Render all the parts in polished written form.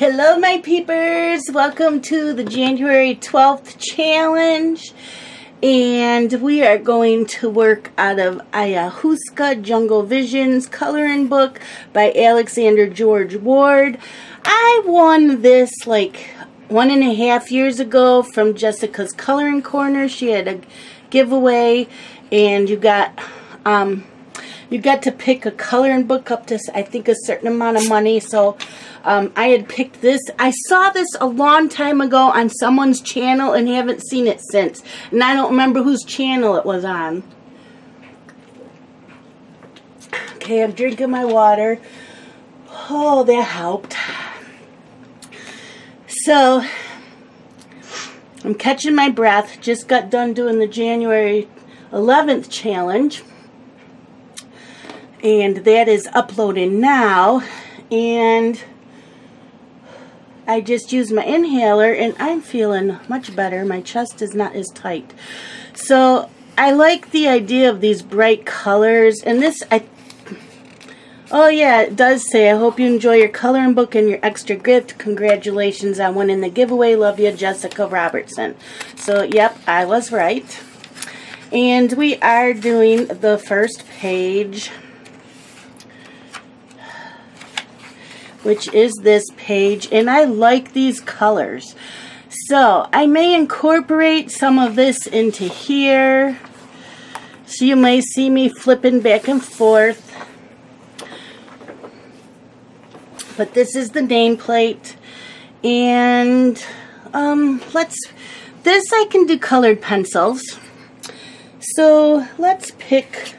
Hello my peepers, welcome to the January 12th challenge, and we are going to work out of Ayahuasca Jungle Visions coloring book by Alexander George Ward. I won this like 1.5 years ago from Jessica's Coloring Corner. She had a giveaway and you got to pick a coloring book up to, I think, a certain amount of money. So I had picked this. I saw this a long time ago on someone's channel and haven't seen it since. And I don't remember whose channel it was on. Okay, I'm drinking my water. Oh, that helped. So, I'm catching my breath. Just got done doing the January 11th challenge. And that is uploading now. And I just used my inhaler and I'm feeling much better. My chest is not as tight. So I like the idea of these bright colors. And this, oh yeah, it does say, I hope you enjoy your coloring book and your extra gift. Congratulations on winning the giveaway. Love you, Jessica Robertson. So yep, I was right. And we are doing the first page, which is this page, and I like these colors. So I may incorporate some of this into here. So you may see me flipping back and forth. But this is the nameplate. And this I can do colored pencils. So let's pick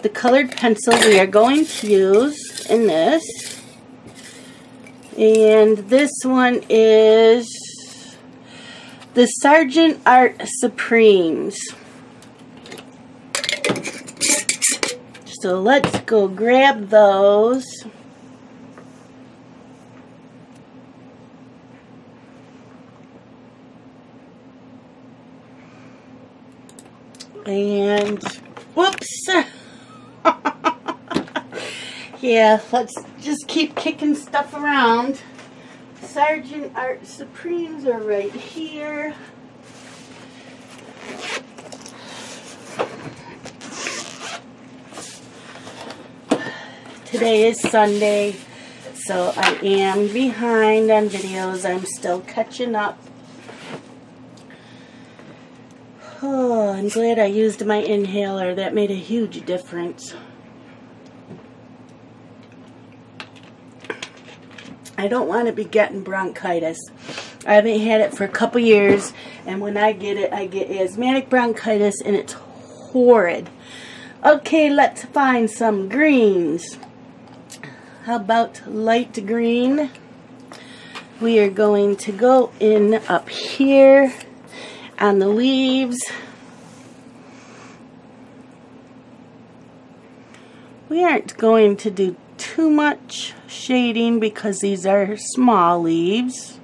the colored pencil we are going to use in this, and this one is the Sargent Art Supremes. So let's go grab those. And whoops. Yeah, let's just keep kicking stuff around. Sargent Art Supremes are right here. Today is Sunday, so I am behind on videos. I'm still catching up. Oh, I'm glad I used my inhaler. That made a huge difference. I don't want to be getting bronchitis. I haven't had it for a couple years, and when I get it, I get asthmatic bronchitis, and it's horrid. Okay, let's find some greens. How about light green? We are going to go in up here on the leaves. We aren't going to do too much shading because these are small leaves.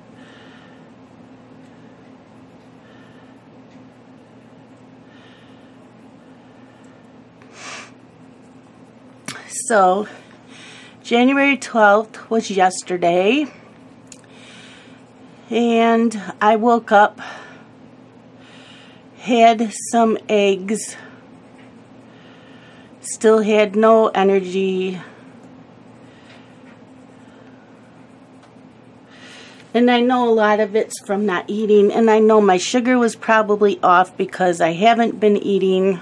So January 12th was yesterday, and I woke up, had some eggs, still had no energy. And I know a lot of it's from not eating, and I know my sugar was probably off because I haven't been eating.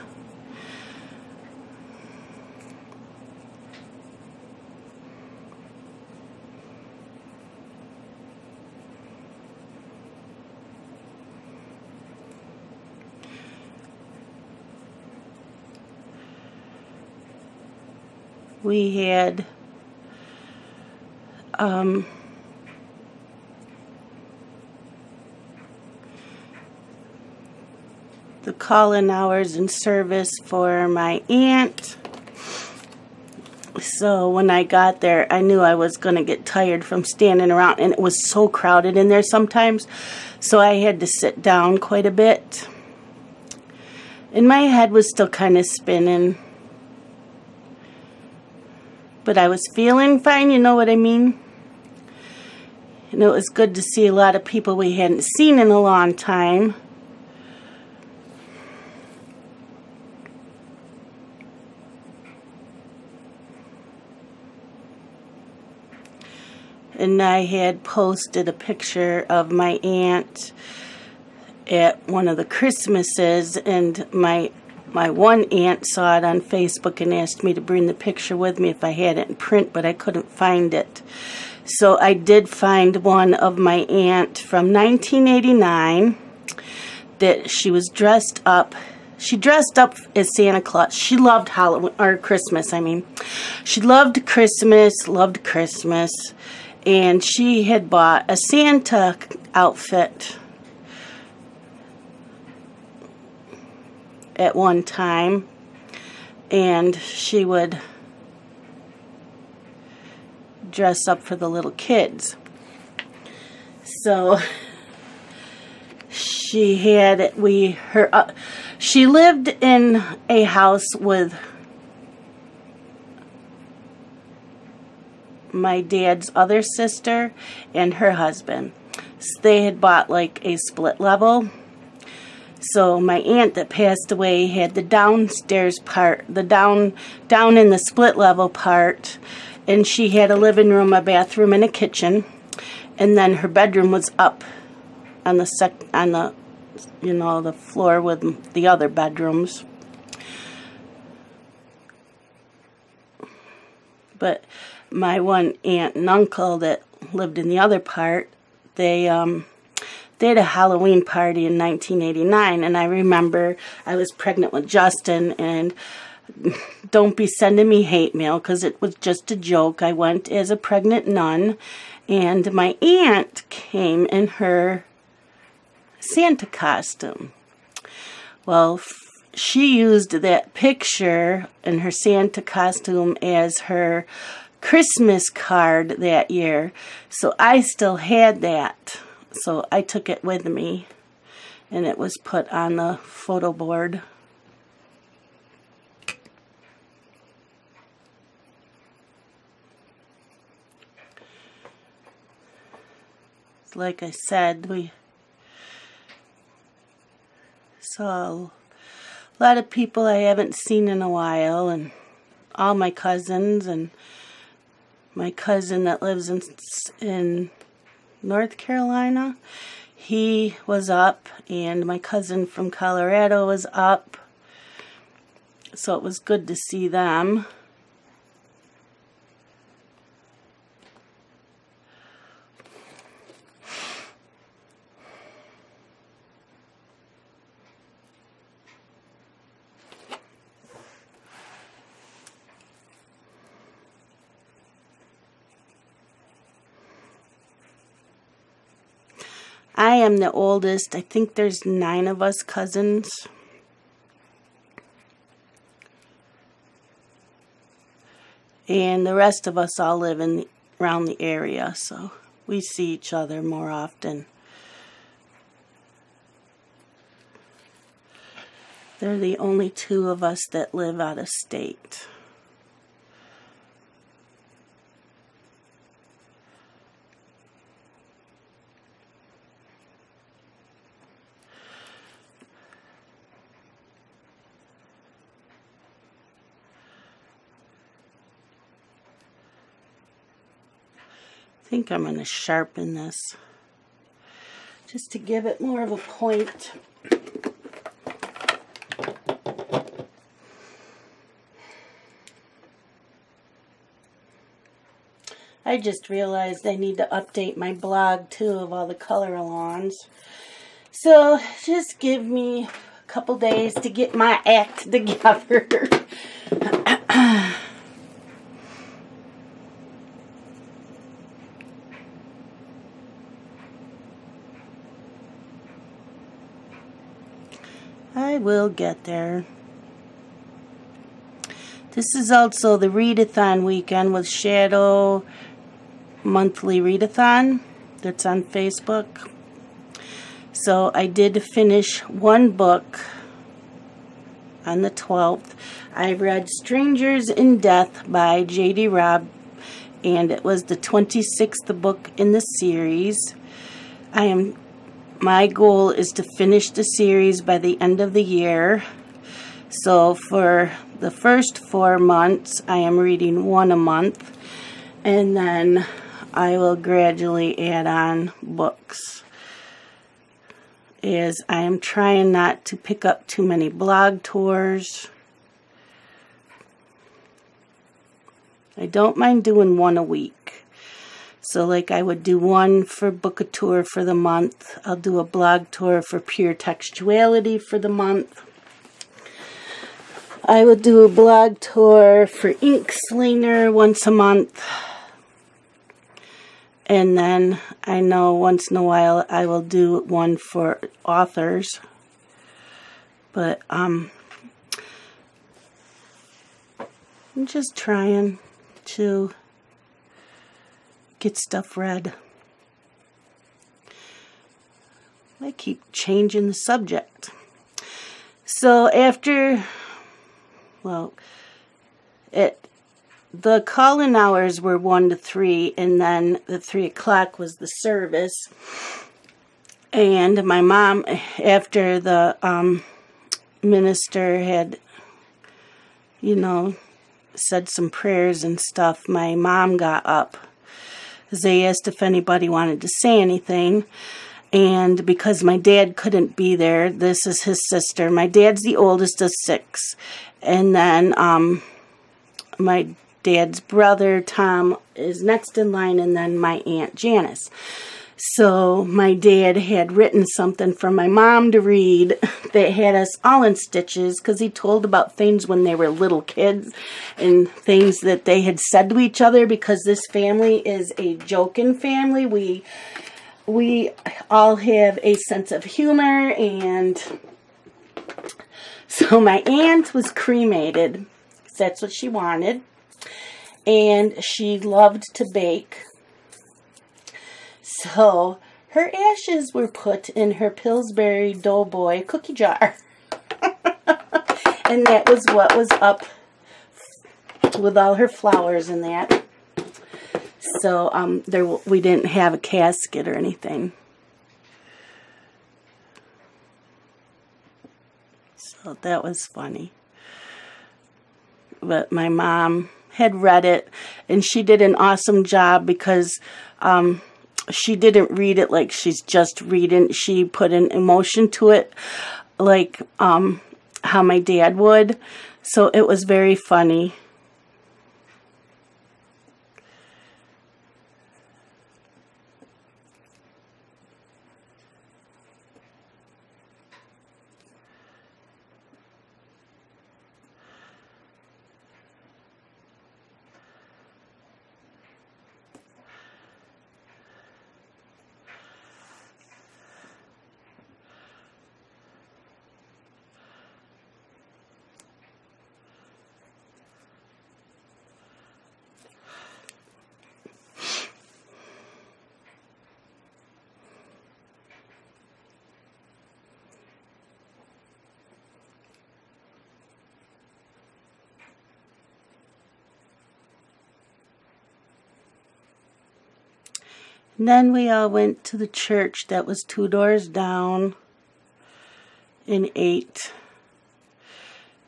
We had the call-in hours and service for my aunt. So when I got there, I knew I was going to get tired from standing around, and it was so crowded in there sometimes, so I had to sit down quite a bit. And my head was still kind of spinning. But I was feeling fine, you know what I mean? And it was good to see a lot of people we hadn't seen in a long time. And I had posted a picture of my aunt at one of the Christmases, and my one aunt saw it on Facebook and asked me to bring the picture with me if I had it in print, but I couldn't find it. So I did find one of my aunt from 1989 that she was dressed up. She dressed up as Santa Claus. She loved Halloween, or Christmas, I mean. She loved Christmas, and she had bought a Santa outfit at one time, and she would dress up for the little kids. So she had she lived in a house with my dad's other sister and her husband. So they had bought like a split level. So my aunt that passed away had the downstairs part, the down in the split level part, and she had a living room, a bathroom, and a kitchen, and then her bedroom was up on the the floor with the other bedrooms. But my one aunt and uncle that lived in the other part, they had a Halloween party in 1989, and I remember I was pregnant with Justin, and don't be sending me hate mail because it was just a joke. I went as a pregnant nun, and my aunt came in her Santa costume. Well, she used that picture in her Santa costume as her Christmas card that year, so I still had that. So I took it with me, and it was put on the photo board. Like I said, we saw a lot of people I haven't seen in a while, and all my cousins, and my cousin that lives in North Carolina, he was up, and my cousin from Colorado was up, so it was good to see them. I am the oldest. I think there's 9 of us cousins. And the rest of us all live around the area, so we see each other more often. They're the only 2 of us that live out of state. I think I'm going to sharpen this just to give it more of a point. I just realized I need to update my blog too of all the color alongs. So just give me a couple days to get my act together. I will get there. This is also the readathon weekend with Shadow monthly readathon that's on Facebook. So I did finish one book on the 12th. I read Strangers in Death by J.D. Robb, and it was the 26th book in the series. My goal is to finish the series by the end of the year. So for the first 4 months, I am reading one a month, and then I will gradually add on books, as I am trying not to pick up too many blog tours. I don't mind doing one a week. So like I would do one for Book a Tour for the month. I'll do a blog tour for Pure Textuality for the month. I would do a blog tour for Ink Slinger once a month. And then I know once in a while I will do one for authors. But I'm just trying to get stuff read. I keep changing the subject. So after, the call-in hours were 1 to 3, and then the 3 o'clock was the service. And my mom, after the minister had, said some prayers and stuff, my mom got up. They asked if anybody wanted to say anything, and because my dad couldn't be there, this is his sister. My dad's the oldest of 6, and then my dad's brother Tom is next in line, and then my Aunt Janice. So my dad had written something for my mom to read that had us all in stitches, because he told about things when they were little kids and things that they had said to each other, because this family is a joking family. We all have a sense of humor, and so my aunt was cremated. That's what she wanted, and she loved to bake. So her ashes were put in her Pillsbury Doughboy cookie jar. And that was what was up with all her flowers in that. So we didn't have a casket or anything. So that was funny. But my mom had read it, and she did an awesome job, because she didn't read it like she's just reading. She put an emotion to it, like how my dad would. So it was very funny. And then we all went to the church that was 2 doors down and ate.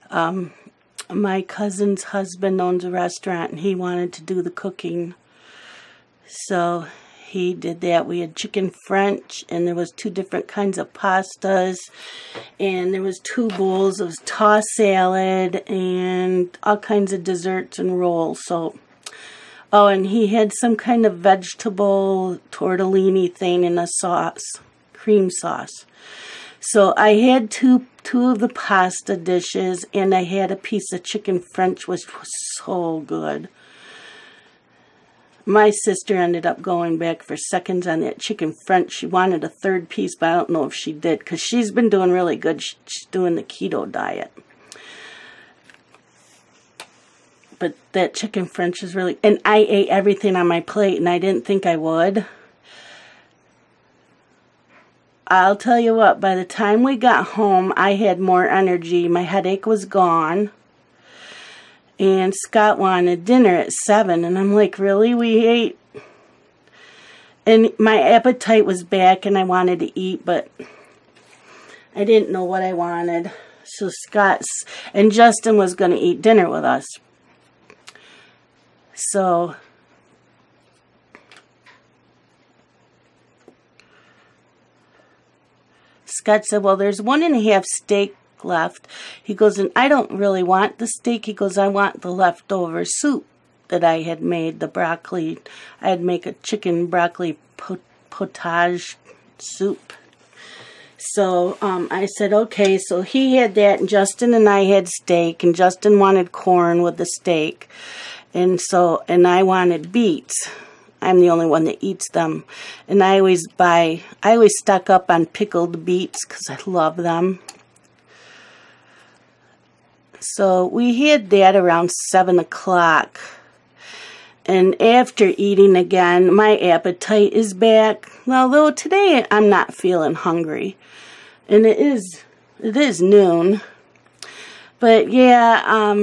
My cousin's husband owns a restaurant, and he wanted to do the cooking. So he did that. We had chicken French, and there was 2 different kinds of pastas, and there was 2 bowls of tossed salad and all kinds of desserts and rolls. So, oh, and he had some kind of vegetable tortellini thing in a sauce, cream sauce. So I had two of the pasta dishes, and I had a piece of chicken French, which was so good. My sister ended up going back for seconds on that chicken French. She wanted a 3rd piece, but I don't know if she did, because she's been doing really good. She's doing the keto diet. But that chicken French is really... And I ate everything on my plate, and I didn't think I would. I'll tell you what, by the time we got home, I had more energy. My headache was gone. And Scott wanted dinner at 7. And I'm like, really? We ate. And my appetite was back and I wanted to eat, but I didn't know what I wanted. So Scott and Justin was going to eat dinner with us. So Scott said, well, there's 1.5 steak left. He goes, and I don't really want the steak. He goes, I want the leftover soup that I had made, the broccoli. I had made a chicken broccoli potage soup. So I said, okay. So he had that, and Justin and I had steak, and Justin wanted corn with the steak. And I wanted beets. I'm the only one that eats them. And I always stock up on pickled beets because I love them. So we had that around 7 o'clock. And after eating again, my appetite is back. Although today I'm not feeling hungry. And it is noon. But yeah,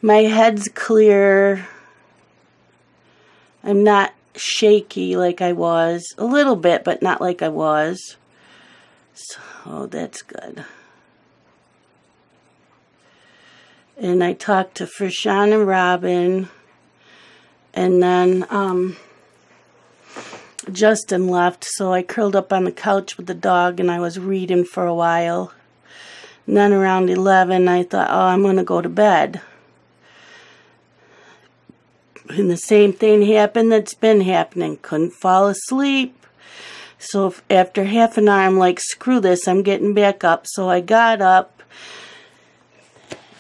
my head's clear. I'm not shaky like I was. A little bit, but not like I was. So that's good. And I talked to Frishon and Robin. And then Justin left, so I curled up on the couch with the dog and I was reading for a while. And then around 11, I thought, oh, I'm going to go to bed. And the same thing happened that's been happening. Couldn't fall asleep. So after half an hour, I'm like, screw this, I'm getting back up. So I got up.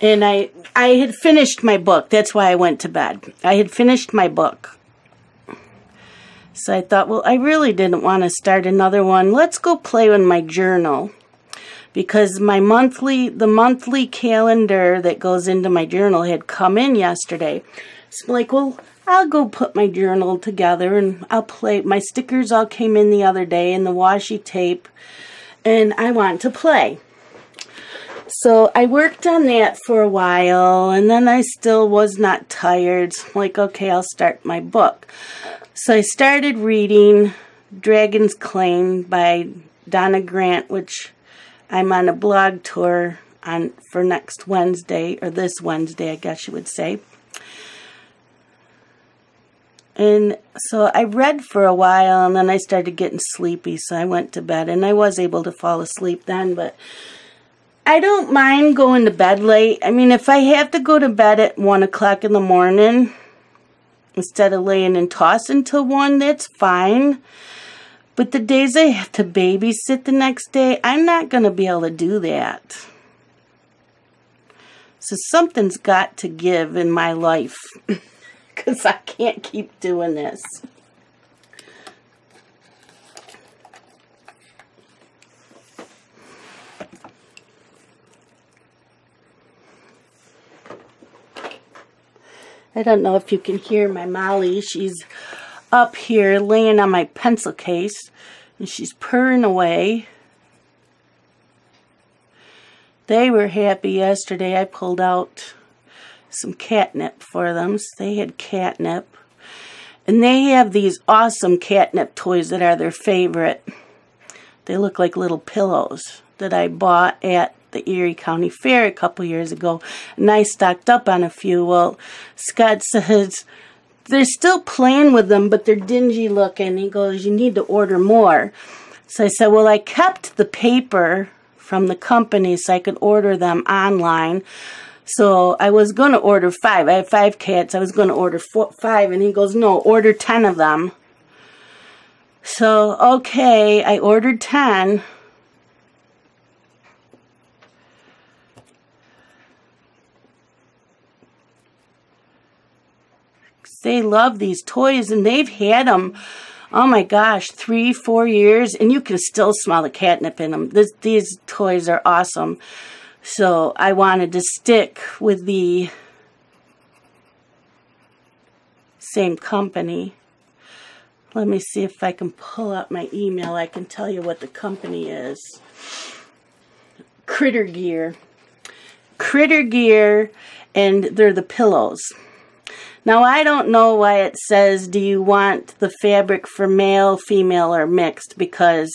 And I had finished my book. That's why I went to bed. I had finished my book. So I thought, well, I really didn't want to start another one. Let's go play with my journal. Because the monthly calendar that goes into my journal had come in yesterday. So I'm like, well, I'll go put my journal together and I'll play. My stickers all came in the other day and the washi tape. And I want to play. So I worked on that for a while, and then I still was not tired. So I'm like, okay, I'll start my book. So I started reading Dragon's Claim by Donna Grant, which I'm on a blog tour on for next Wednesday, or this Wednesday, I guess you would say. And so I read for a while, and then I started getting sleepy, so I went to bed, and I was able to fall asleep then, but I don't mind going to bed late. I mean, if I have to go to bed at 1 o'clock in the morning instead of laying and tossing till 1, that's fine. But the days I have to babysit the next day, I'm not going to be able to do that. So something's got to give in my life because I can't keep doing this. I don't know if you can hear my Molly. She's up here laying on my pencil case, and she's purring away. They were happy yesterday. I pulled out some catnip for them. So they had catnip. And they have these awesome catnip toys that are their favorite. They look like little pillows that I bought at the Erie County Fair a couple years ago, and I stocked up on a few. Well, Scott says they're still playing with them, but they're dingy looking. He goes, you need to order more. So I said, well, I kept the paper from the company so I could order them online. So I was going to order 5. I have 5 cats. I was going to order 5, and he goes, no, order 10 of them. So, okay, I ordered 10. They love these toys, and they've had them, oh my gosh, 3-4 years, and you can still smell the catnip in them. These toys are awesome. So I wanted to stick with the same company. Let me see if I can pull up my email. I can tell you what the company is. Critter Gear. Critter Gear, and they're the pillows. Now, I don't know why it says, do you want the fabric for male, female, or mixed, because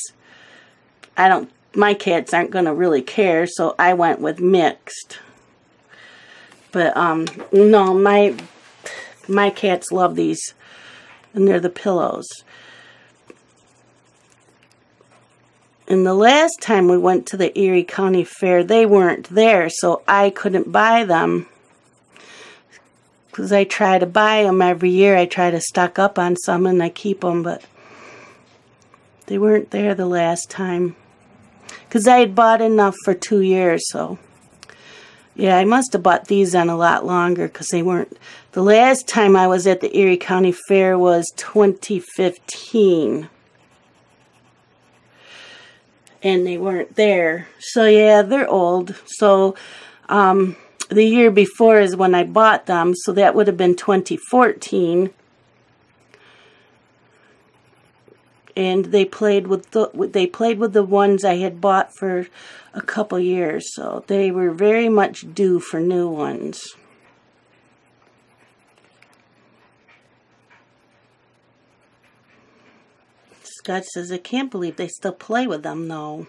my cats aren't going to really care, so I went with mixed. But, no, my cats love these, and they're the pillows. And the last time we went to the Erie County Fair, they weren't there, so I couldn't buy them. Because I try to buy them every year. I try to stock up on some and I keep them, but they weren't there the last time. Because I had bought enough for 2 years, so. Yeah, I must have bought these on a lot longer because they weren't. The last time I was at the Erie County Fair was 2015. And they weren't there. So yeah, they're old. So the year before is when I bought them, so that would have been 2014. And they played with the ones I had bought for a couple years, so they were very much due for new ones. Scott says, I can't believe they still play with them, though.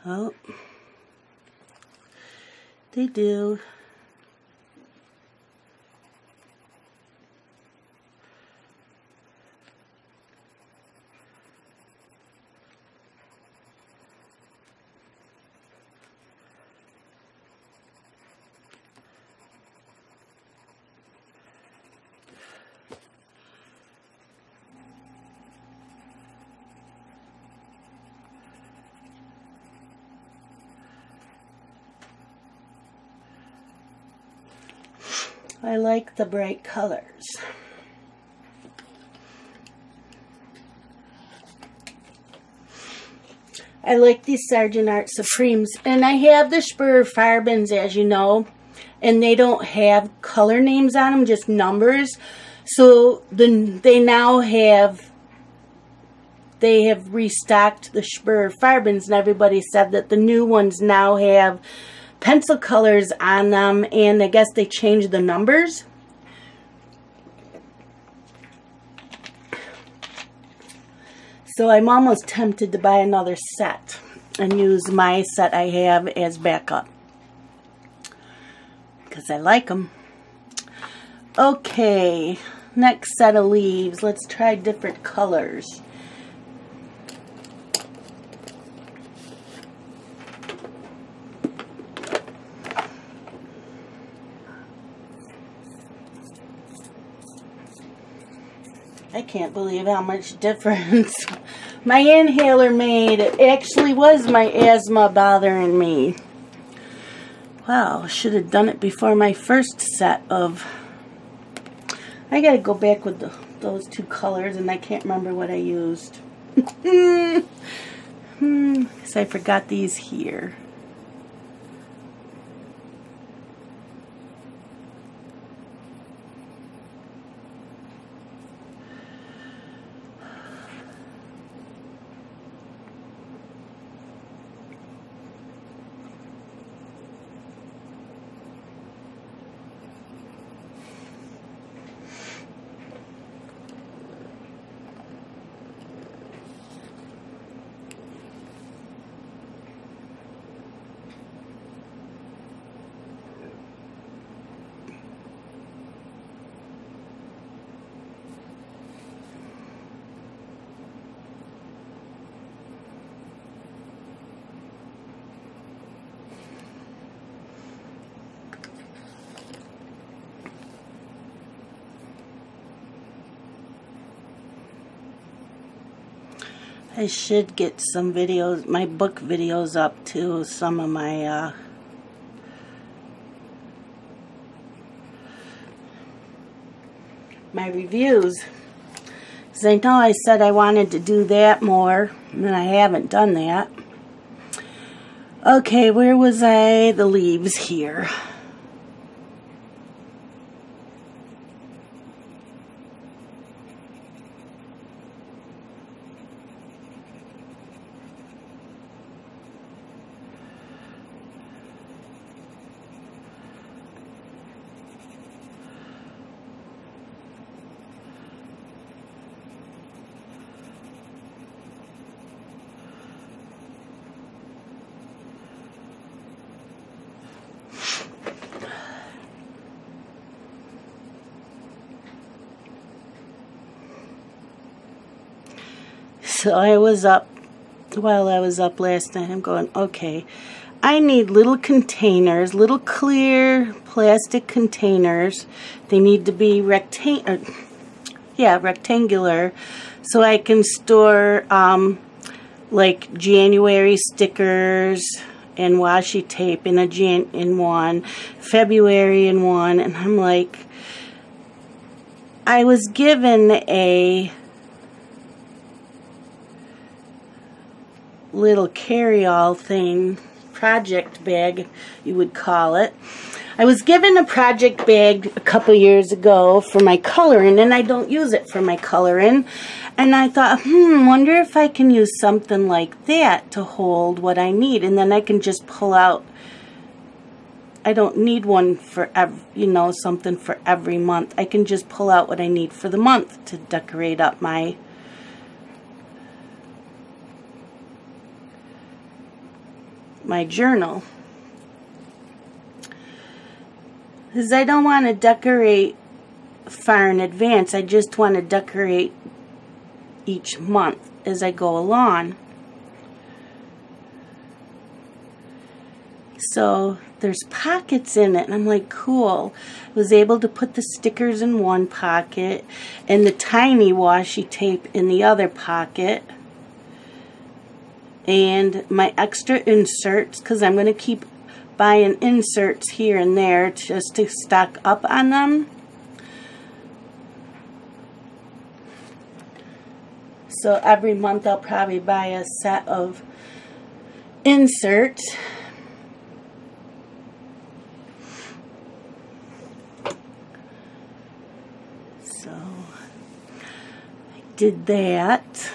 Oh, they do. I like the bright colors. I like these Sergeant Art Supremes. And I have the Spur Farbens, as you know. And they don't have color names on them, just numbers. So they have restocked the Spur Farbens. And everybody said that the new ones now have pencil colors on them, and I guess they changed the numbers. So I'm almost tempted to buy another set and use my set I have as backup, because I like them. Okay, next set of leaves. Let's try different colors. I can't believe how much difference my inhaler made. It actually was my asthma bothering me. Wow, should have done it before my first set of... I gotta go back with those two colors, and I can't remember what I used. Because I forgot these here. I should get some videos, my book videos up too, some of my reviews. Because I know I said I wanted to do that more, and I haven't done that. Okay, where was I? The leaves here. So I was up, while I was up last night, I'm going, okay, I need little containers, little clear plastic containers. They need to be rectangular, so I can store like January stickers and washi tape in one, February in one, and I'm like, I was given a little carry-all thing, project bag, you would call it. I was given a project bag a couple years ago for my coloring, and I don't use it for my coloring. And I thought, wonder if I can use something like that to hold what I need, and then I can just pull out. I don't need one for something for every month. I can just pull out what I need for the month to decorate up my journal. Because I don't want to decorate far in advance. I just want to decorate each month as I go along. So there's pockets in it, and I'm like, cool. I was able to put the stickers in one pocket and the tiny washi tape in the other pocket. And my extra inserts, because I'm going to keep buying inserts here and there just to stock up on them. So every month I'll probably buy a set of inserts. So I did that.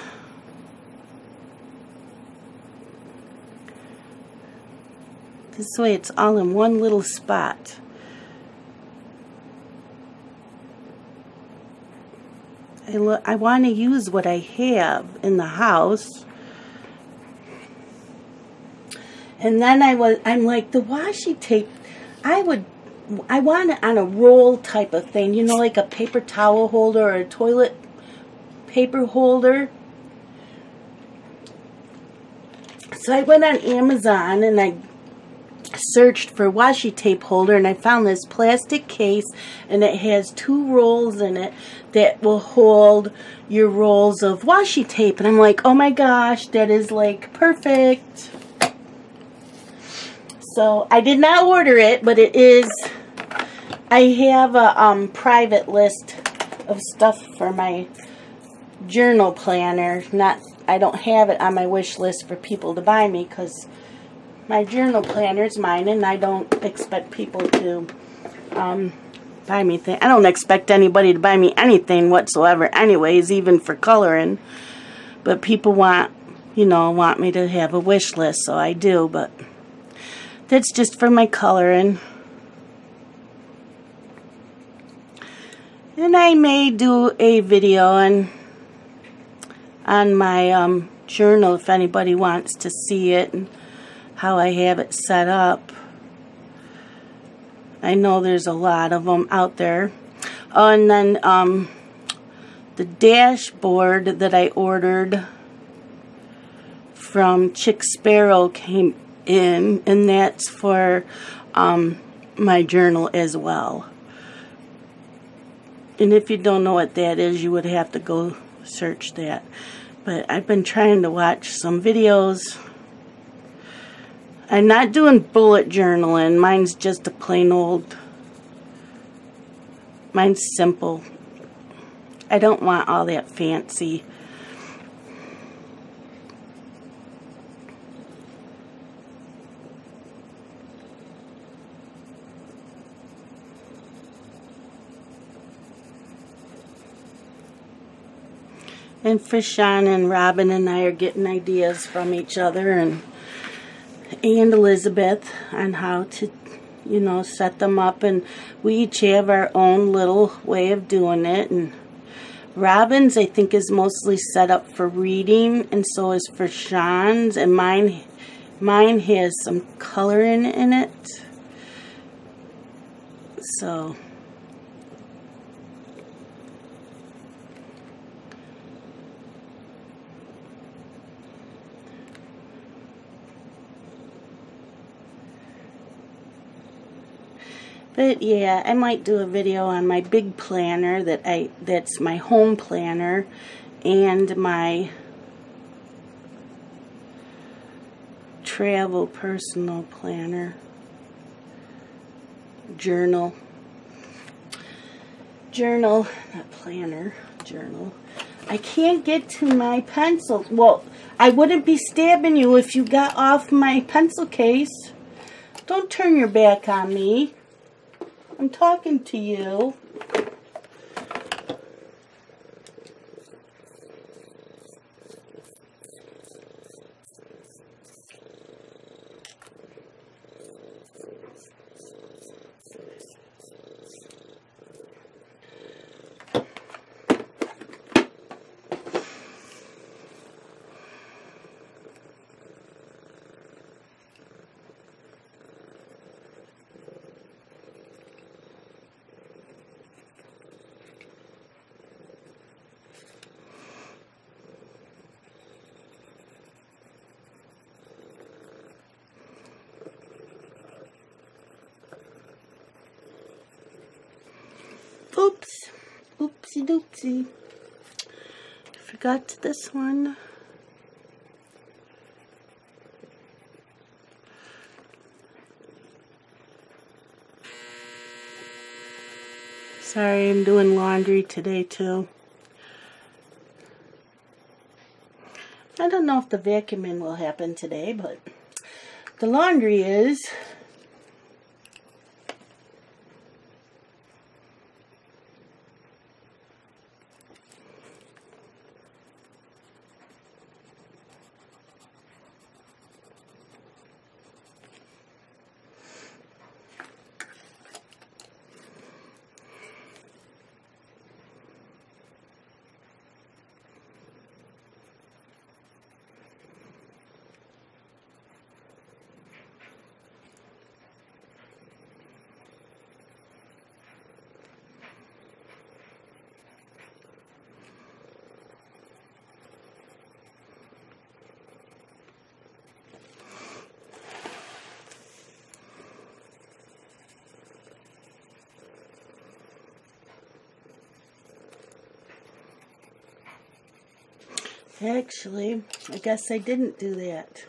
This way it's all in one little spot. I want to use what I have in the house. And then I'm like, the washi tape, I want it on a roll type of thing, like a paper towel holder or a toilet paper holder. So I went on Amazon and I searched for washi tape holder, and I found this plastic case, and it has 2 rolls in it that will hold your rolls of washi tape. And I'm like, oh my gosh, that is like perfect. So I did not order it, but it is, I have a private list of stuff for my journal planner. I don't have it on my wish list for people to buy me, because my journal planner is mine, and I don't expect people to buy me things. I don't expect anybody to buy me anything whatsoever anyways, even for coloring. But people want me to have a wish list, so I do. But that's just for my coloring. And I may do a video on my journal if anybody wants to see it and how I have it set up. I know there's a lot of them out there. Oh, and then the dashboard that I ordered from Chick Sparrow came in, and that's for my journal as well. And if you don't know what that is, you would have to go search that. But I've been trying to watch some videos. I'm not doing bullet journaling. Mine's just a plain old, mine's simple. I don't want all that fancy. And Fashawn and Robin and I are getting ideas from each other, and Elizabeth, on how to, set them up. And we each have our own little way of doing it. And Robin's, I think, is mostly set up for reading, and so is Fashawn's. And mine has some coloring in it. So But yeah, I might do a video on my big planner that's my home planner and my travel personal planner. Journal, not planner, journal. I can't get to my pencils. Well, I wouldn't be stabbing you if you got off my pencil case. Don't turn your back on me. I'm talking to you. Oops. Oopsie doopsie. Forgot this one. Sorry, I'm doing laundry today too. I don't know if the vacuuming will happen today, but the laundry is. Actually, I guess I didn't do that.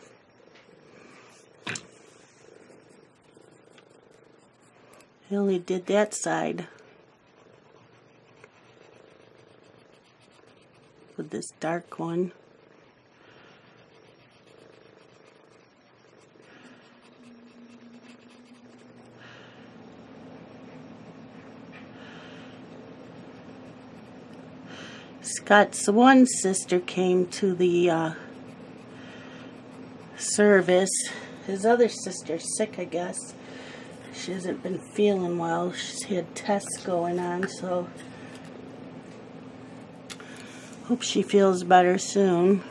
I only did that side with this dark one. Scott's one sister came to the service. His other sister's sick, I guess. She hasn't been feeling well. She's had tests going on, so hope she feels better soon.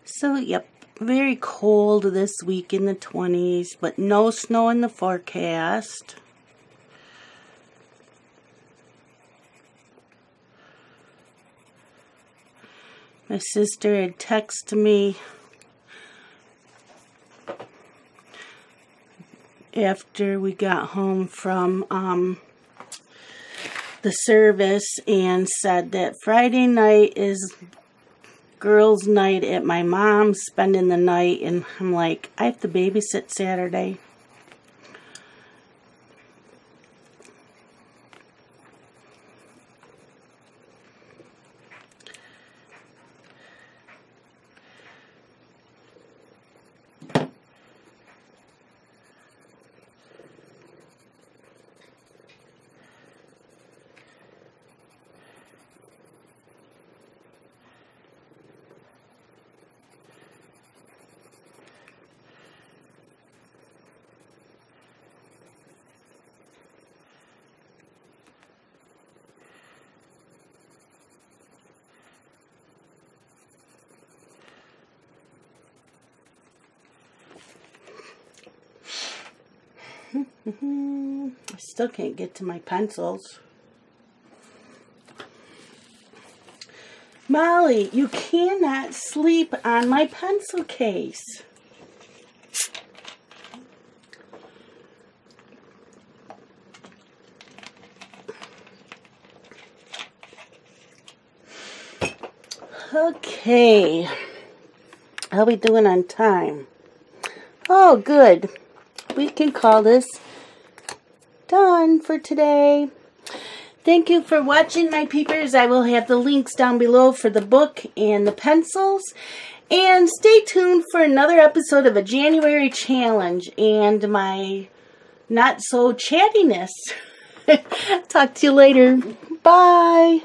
So, yep, very cold this week in the 20s, but no snow in the forecast. My sister had texted me after we got home from the service and said that Friday night is girls' night at my mom's, spending the night, and I'm like, I have to babysit Saturday. I still can't get to my pencils. Molly, you cannot sleep on my pencil case. Okay. How are we doing on time? Oh, good. We can call this done for today. Thank you for watching, my peepers. I will have the links down below for the book and the pencils. And stay tuned for another episode of a January challenge and my not so chattiness. Talk to you later. Bye.